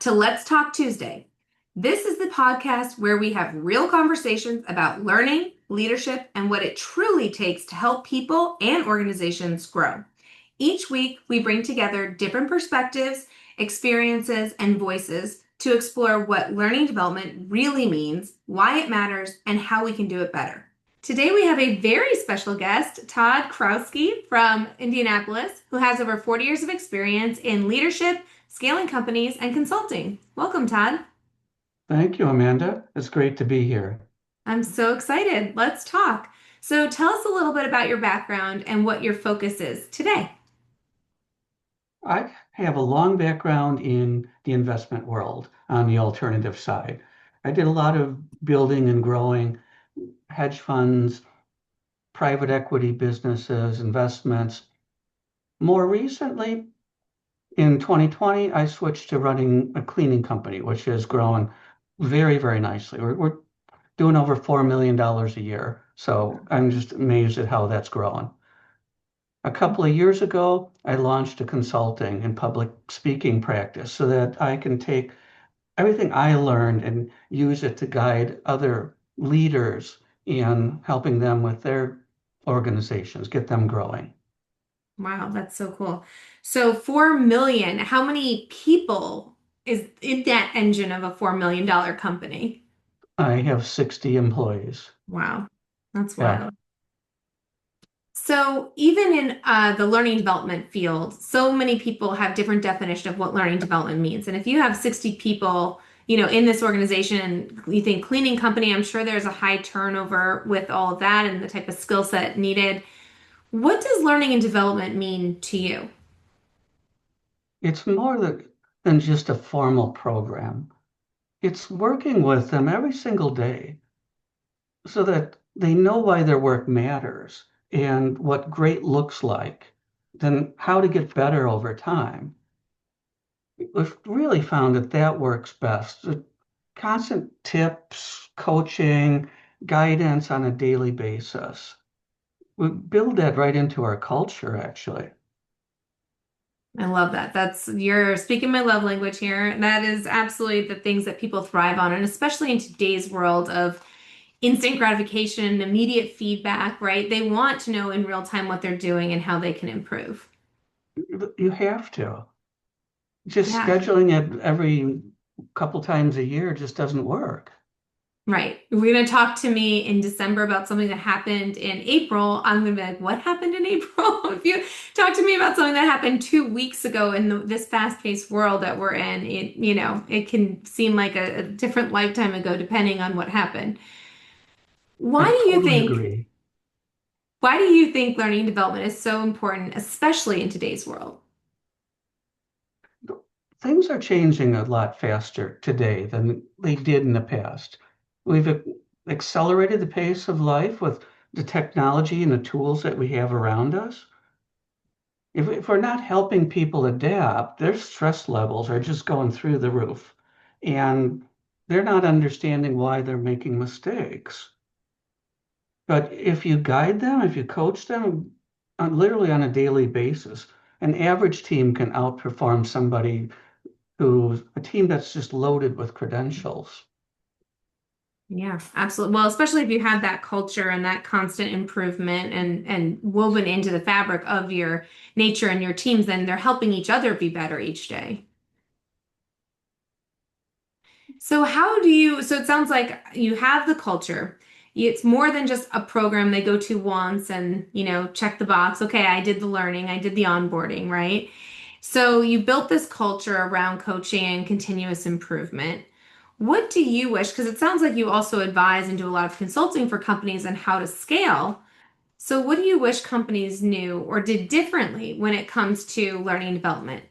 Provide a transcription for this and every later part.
to Let's Talk Tuesday. This is the podcast where we have real conversations about learning, leadership, and what it truly takes to help people and organizations grow. Each week, we bring together different perspectives, experiences, and voices to explore what learning development really means, why it matters, and how we can do it better. Today, we have a very special guest, Todd Krause from Indianapolis, who has over 40 years of experience in leadership, scaling companies, and consulting. Welcome, Todd. Thank you, Amanda. It's great to be here. I'm so excited. Let's talk. So, tell us a little bit about your background and what your focus is today. I have a long background in the investment world on the alternative side. I did a lot of building and growing hedge funds, private equity businesses, investments. More recently, in 2020, I switched to running a cleaning company, which has grown very, very nicely. We're doing over $4 million a year. So I'm just amazed at how that's grown. A couple of years ago, I launched a consulting and public speaking practice so that I can take everything I learned and use it to guide other leaders in helping them with their organizations, get them growing. Wow, that's so cool. So, 4 million, how many people is in that engine of a $4 million company? I have 60 employees. Wow, that's Yeah, wild. So even in the learning development field, so many people have different definition of what learning development means. And if you have 60 people, in this organization, you think cleaning company, I'm sure there's a high turnover with all of that and the type of skill set needed. What does learning and development mean to you? it's more than just a formal program. It's working with them every single day so that they know why their work matters and what great looks like, then how to get better over time. We've really found that that works best. The constant tips, coaching, guidance on a daily basis. We build that right into our culture, actually. I love that. You're speaking my love language here. That is absolutely the things that people thrive on, and especially in today's world of instant gratification, immediate feedback, right? They want to know in real time what they're doing and how they can improve. You have to. Just Yeah, scheduling it every couple times a year just doesn't work. right. If you're going to talk to me in December about something that happened in April, I'm going to be like, what happened in April? If you talk to me about something that happened 2 weeks ago in this fast-paced world that we're in, it can seem like a different lifetime ago depending on what happened. Why I do you totally think, agree. why do you think learning and development is so important, especially in today's world? Things are changing a lot faster today than they did in the past. We've accelerated the pace of life with the technology and the tools that we have around us. If we're not helping people adapt, their stress levels are just going through the roof, and they're not understanding why they're making mistakes. But if you guide them, if you coach them literally on a daily basis, an average team can outperform somebody who's a team that's just loaded with credentials. Yeah, absolutely. Well, especially if you have that culture and that constant improvement and woven into the fabric of your nature and your teams, then they're helping each other be better each day. So it sounds like you have the culture. It's more than just a program they go to once and, check the box. Okay, I did the learning, I did the onboarding, right? So you built this culture around coaching and continuous improvement. What do you wish? Because it sounds like you also advise and do a lot of consulting for companies on how to scale. So what do you wish companies knew or did differently when it comes to learning and development?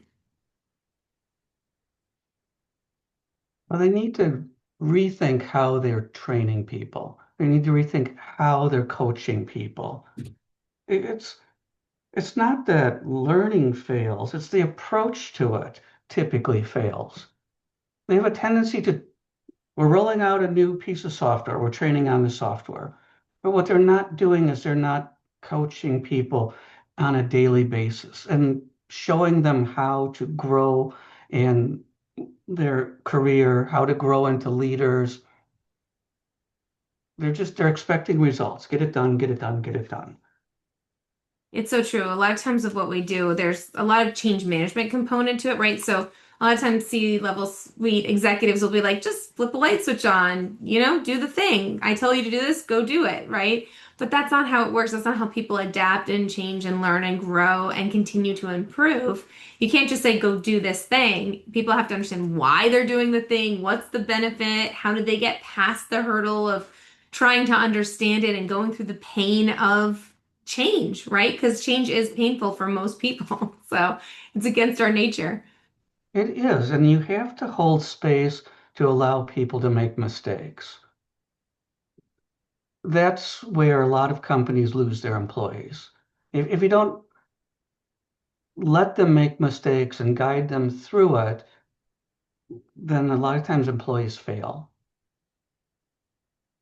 Well, they need to rethink how they're training people. They need to rethink how they're coaching people. It- It's it's not that learning fails, it's the approach to it typically fails. They have a tendency to, we're rolling out a new piece of software, we're training on the software. But what they're not doing is they're not coaching people on a daily basis and showing them how to grow and their career, how to grow into leaders. They're expecting results. Get it done, get it done, get it done. It's so true. A lot of times of what we do, there's a lot of change management component to it, right? So a lot of times C-level suite executives will be like, just flip a light switch on, do the thing. I tell you to do this, go do it, right? But that's not how it works. That's not how people adapt and change and learn and grow and continue to improve. You can't just say, go do this thing. People have to understand why they're doing the thing, what's the benefit, how did they get past the hurdle of trying to understand it and going through the pain of change, right? Because change is painful for most people. So it's against our nature. It is, and you have to hold space to allow people to make mistakes. That's where a lot of companies lose their employees. If you don't let them make mistakes and guide them through it, then a lot of times employees fail.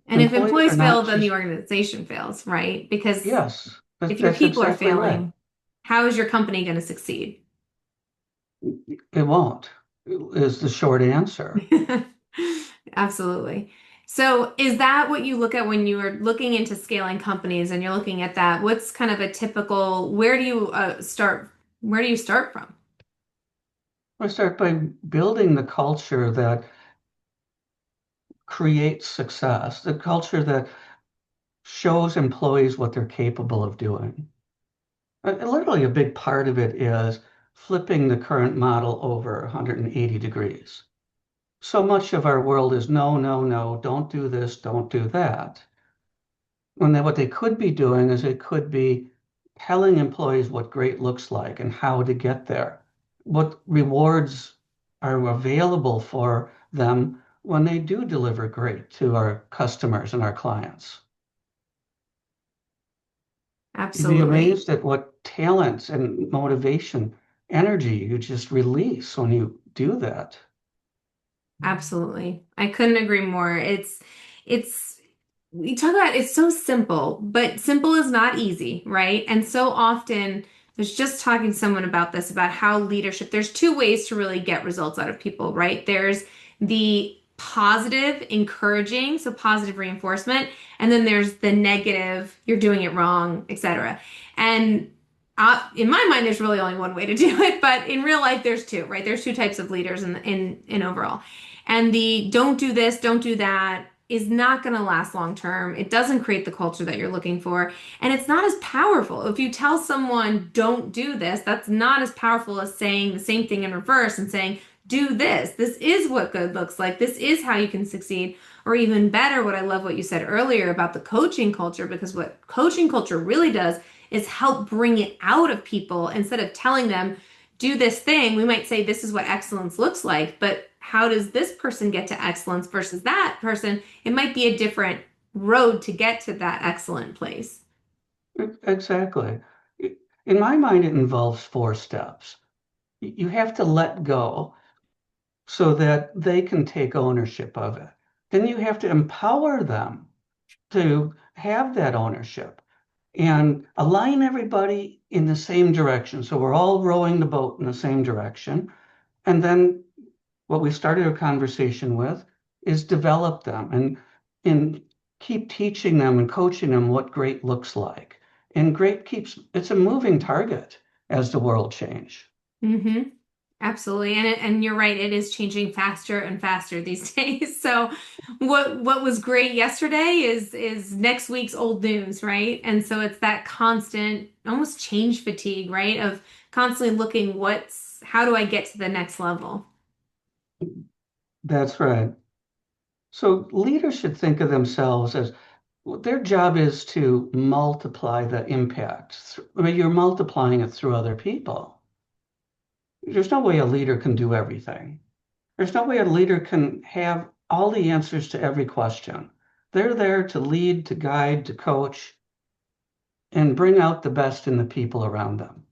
And if Employees are employees fail, not then the just, organization fails, right? Because yes, if your that's people are exactly right. failing, how is your company going to succeed? It won't, is the short answer. Absolutely. So, is that what you look at when you are looking into scaling companies and you're looking at that? What's kind of a typical, where do you start? Where do you start from? I start by building the culture that creates success, the culture that shows employees what they're capable of doing. Literally, a big part of it is flipping the current model over 180 degrees. So much of our world is no, no, no, don't do this, don't do that. When what they could be doing is they could be telling employees what great looks like and how to get there, what rewards are available for them when they do deliver great to our customers and our clients. You'd be Absolutely. amazed at what talent and motivation, energy you just release when you do that. Absolutely. I couldn't agree more. It's we talk about it's so simple, but simple is not easy, right? And so often there's just talking to someone about this, about how leadership, there's two ways to really get results out of people, right? There's the positive, encouraging, so positive reinforcement, and then there's the negative, you're doing it wrong, etc. And in my mind, there's really only one way to do it, but in real life, there's two, right? There's two types of leaders in overall. And the don't do this, don't do that is not going to last long term. It doesn't create the culture that you're looking for. And it's not as powerful. If you tell someone, don't do this, that's not as powerful as saying the same thing in reverse and saying, do this. This is what good looks like. This is how you can succeed. Or even better, what I love what you said earlier about the coaching culture, because what coaching culture really does is help bring it out of people instead of telling them, do this thing. We might say, this is what excellence looks like, but how does this person get to excellence versus that person? It might be a different road to get to that excellent place. Exactly. In my mind, it involves four steps. You have to let go so that they can take ownership of it. Then you have to empower them to have that ownership and align everybody in the same direction. So we're all rowing the boat in the same direction. And then what we started a conversation with is develop them and keep teaching them and coaching them what great looks like. And great keeps, it's a moving target as the world change. Hmm. Absolutely. And you're right, it is changing faster and faster these days. So what was great yesterday is next week's old news, right? And so it's that constant almost change fatigue, right? Of constantly looking how do I get to the next level? That's right. So leaders should think of themselves as their job is to multiply the impact. I mean, you're multiplying it through other people. There's no way a leader can do everything. There's no way a leader can have all the answers to every question. They're there to lead, to guide, to coach, and bring out the best in the people around them.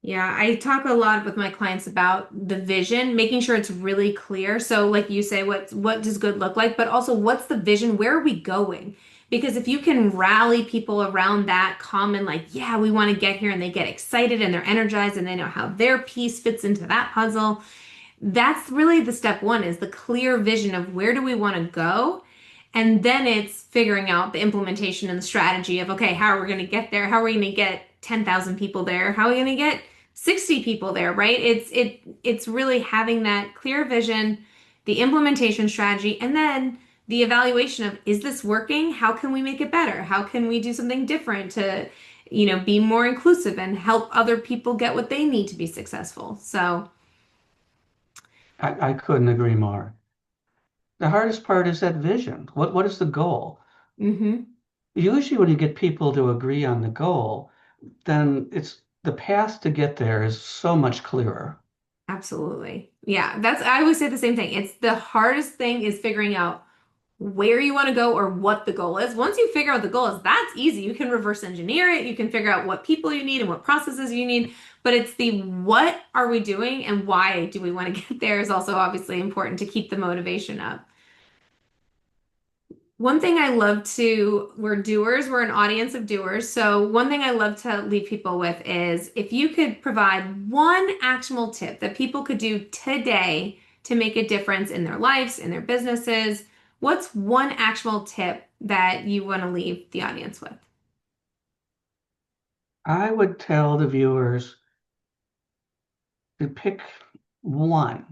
Yeah, I talk a lot with my clients about the vision, making sure it's really clear. So, like you say, what does good look like, but also what's the vision? Where are we going? Because if you can rally people around that common, like, yeah, we want to get here, and they get excited and they're energized and they know how their piece fits into that puzzle, that's really the step one is the clear vision of where do we want to go. And then it's figuring out the implementation and the strategy of, okay, how are we going to get there? How are we going to get 10,000 people there? How are we going to get 60 people there, right? It's really having that clear vision, the implementation strategy, and then the evaluation of is this working? How can we make it better? How can we do something different to, be more inclusive and help other people get what they need to be successful? So, I couldn't agree more. The hardest part is that vision. What is the goal? mhm. Usually when you get people to agree on the goal, then it's the path to get there is so much clearer. Absolutely. Yeah, I always say the same thing. It's the hardest thing is figuring out where you want to go or what the goal is. Once you figure out the goal is, that's easy. You can reverse engineer it. You can figure out what people you need and what processes you need. But it's the what are we doing and why do we want to get there is also obviously important to keep the motivation up. One thing I love to, we're doers, we're an audience of doers. So, one thing I love to leave people with is if you could provide one actionable tip that people could do today to make a difference in their lives, in their businesses, what's one actionable tip that you want to leave the audience with? I would tell the viewers to pick one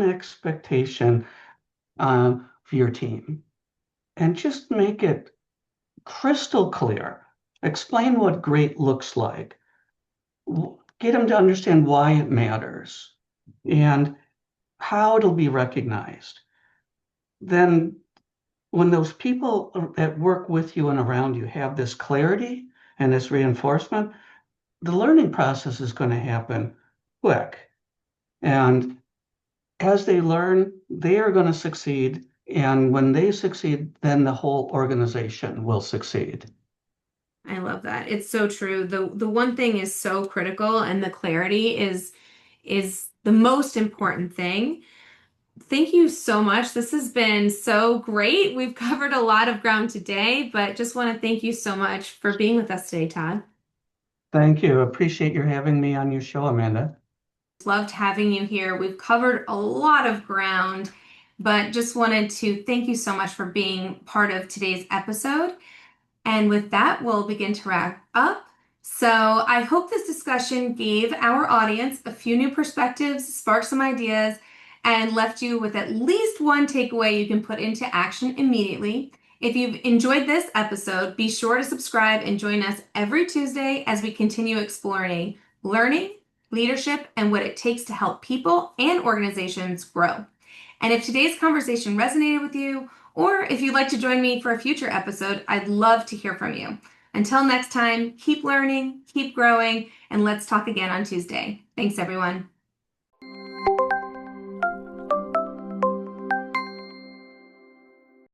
expectation for your team and just make it crystal clear. Explain what great looks like. Get them to understand why it matters and how it'll be recognized. Then, when those people that work with you and around you have this clarity and this reinforcement, the learning process is going to happen quick. And as they learn, they are going to succeed. And when they succeed, then the whole organization will succeed. I love that. It's so true. The one thing is so critical and the clarity is the most important thing. Thank you so much. This has been so great. We've covered a lot of ground today, but just want to thank you so much for being with us today, Todd. Thank you. Appreciate your having me on your show, Amanda. Loved having you here. We've covered a lot of ground, but just wanted to thank you so much for being part of today's episode. And with that, we'll begin to wrap up. So I hope this discussion gave our audience a few new perspectives, sparked some ideas, and left you with at least one takeaway you can put into action immediately. If you've enjoyed this episode, be sure to subscribe and join us every Tuesday as we continue exploring learning, leadership, and what it takes to help people and organizations grow. And if today's conversation resonated with you, or if you'd like to join me for a future episode, I'd love to hear from you. Until next time, keep learning, keep growing, and let's talk again on Tuesday. Thanks, everyone.